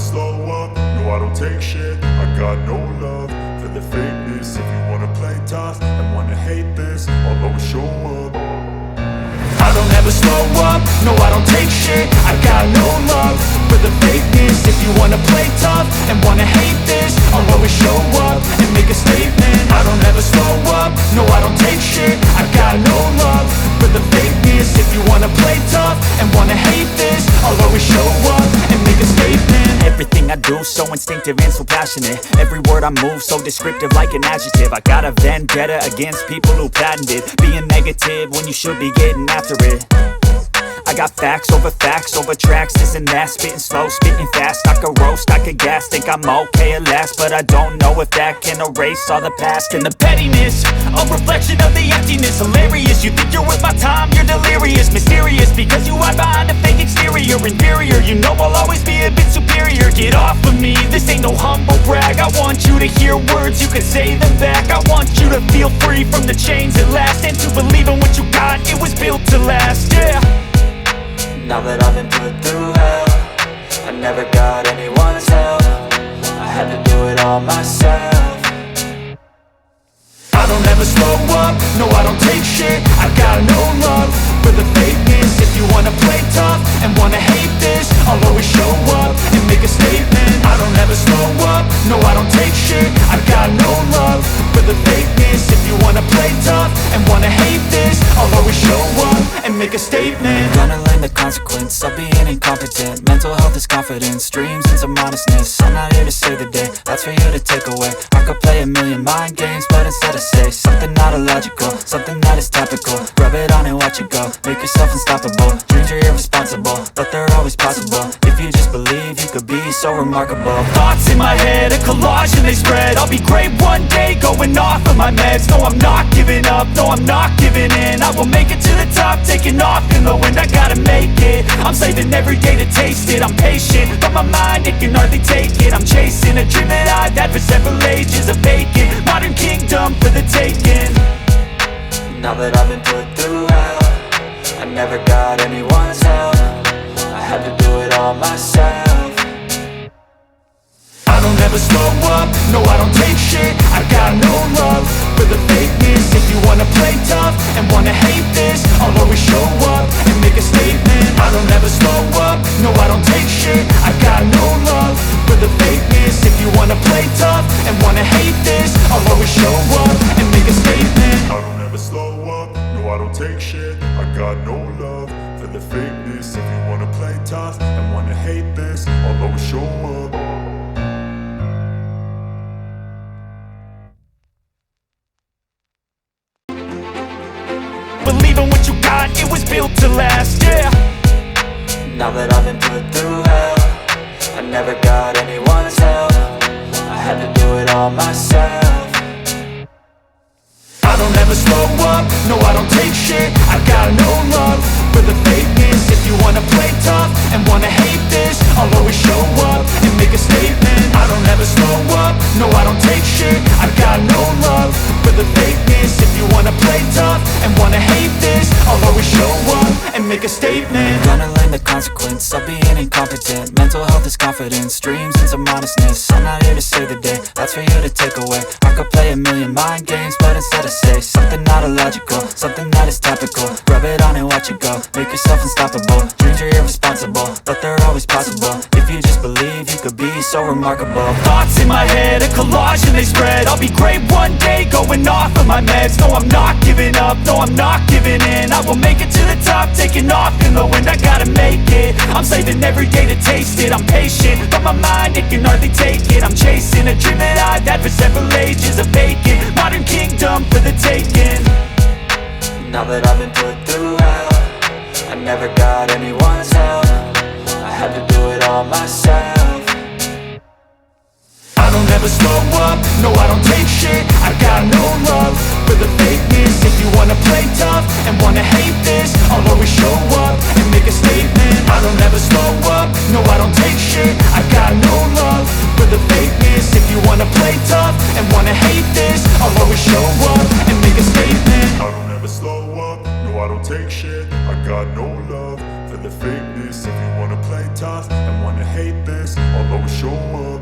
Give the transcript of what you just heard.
slow up, no I don't take shit. I got no love for the fakeness. If you wanna play tough and wanna hate this, I'll always show up. I don't ever slow up, no I don't take shit. I got no love for the fakeness. If you wanna play tough and wanna hate this, I'll always show up and make a statement. I don't ever slow up, no I don't take shit. I got no love for the fakeness. If you wanna play tough and wanna hate this, I'll always show up and make a statement. Everything I do so instinctive and so passionate. Every word I move so descriptive like an adjective. I got a vendetta against people who patented being negative when you should be getting after it. I got facts over tracks, this and that. Spitting slow, spitting fast, I could roast, I could gas. Think I'm okay at last, but I don't know if that can erase all the past. And the pettiness, a reflection of the emptiness. Hilarious, you think you're worth my time, you're delirious. Mysterious, because you hide behind a fake exterior. Inferior, you know I'll always be a bit superior. Get off of me, this ain't no humble brag. I want you to hear words, you can say them back. I want you to feel free from the chains at last, and to believe in what you got, it was built to last, yeah. Now that I've been put through hell, I never got anyone's help. I had to do it all myself. I don't ever slow up, no I don't take shit. I got no love for the fakeness. If you wanna play tough and wanna hate this, I'll always show up and make a statement. I don't ever slow up, no I don't take shit. I got no love for the fakeness. If you wanna play tough and wanna hate this, I'll always show up and make a statement. Gonna learn the consequence of being incompetent. Mental health is confidence, dreams and some modestness. I'm not here to save the day, that's for you to take away. I could play a million mind games, but instead I say something not illogical, something that is topical. Rub it on and watch it go, make yourself unstoppable. Dreams are irresponsible, but they're always possible. If you just believe, you could be so remarkable. Thoughts in my head, a collage and they spread. I'll be great one day, going off of my meds. No, I'm not giving up, no, I'm not giving in. I will make it to the top, taking off in the wind. I gotta make it, I'm saving every day to taste it. I'm patient, but my mind, it can hardly take it. I'm chasing a dream that I've had for several ages. A vacant, modern kingdom for the taking. Now that I've been put through hell, I never got anyone's help. I had to do it all myself. I don't ever slow up, no I don't take shit. I got no love for the fakeness. If you wanna play tough and wanna hate this, I'll always show up and make a statement. I don't ever slow up, no I don't take shit. I got no love for the fakeness. If you wanna play tough and wanna hate this, I'll always show up and make a statement. I don't ever slow up, no I don't take shit. I got no love for the fakeness. If you wanna play tough and wanna hate this, I'll always show up. Believe in what you got, it was built to last, yeah. Now that I've been put through hell, I never got anyone's help. I had to do it all myself. I don't ever slow up, no I don't take shit. I got no love for the fakeness. If you wanna play tough and wanna hate this, I'll always show up and make a statement. I don't ever slow up, no I don't take shit. I got no love for the fakeness. If you wanna play tough and wanna hate this, I'll always show up and make a statement. Gonna learn the consequence of being incompetent. Mental health is confidence, dreams and some modestness. I'm not here to save the day, that's for you to take away. I could play a million mind games, but instead I say something not illogical, something that is topical. Rub it on and watch it go, make yourself unstoppable. Dreams are irresponsible, but they're always possible. If you just believe, you could be so remarkable. Thoughts in my head, a collage and they spread. I'll be great one day, going off of my meds. No, I'm not giving up, no, I'm not giving in. I will make it to the top, taking off in the wind. I gotta make it, I'm saving every day to taste it. I'm patient, but my mind, it can hardly take it. I'm chasing a dream that I've had for several ages. A vacant, modern kingdom for the taking. Now that I've been put through hell, I never got anyone's help. I had to do it all myself. I don't ever slow up, no I don't take shit. I got no love for the fakeness. If you wanna play tough and wanna hate this, I'll always show up and make a statement. I don't ever slow up, no I don't take shit. I got no love for the fakeness. If you wanna play tough and wanna hate this, I'll always show up and make a statement. I don't ever slow up, no I don't take shit. I got no love for the fakeness. If you wanna play tough and wanna hate this, I'll always show up.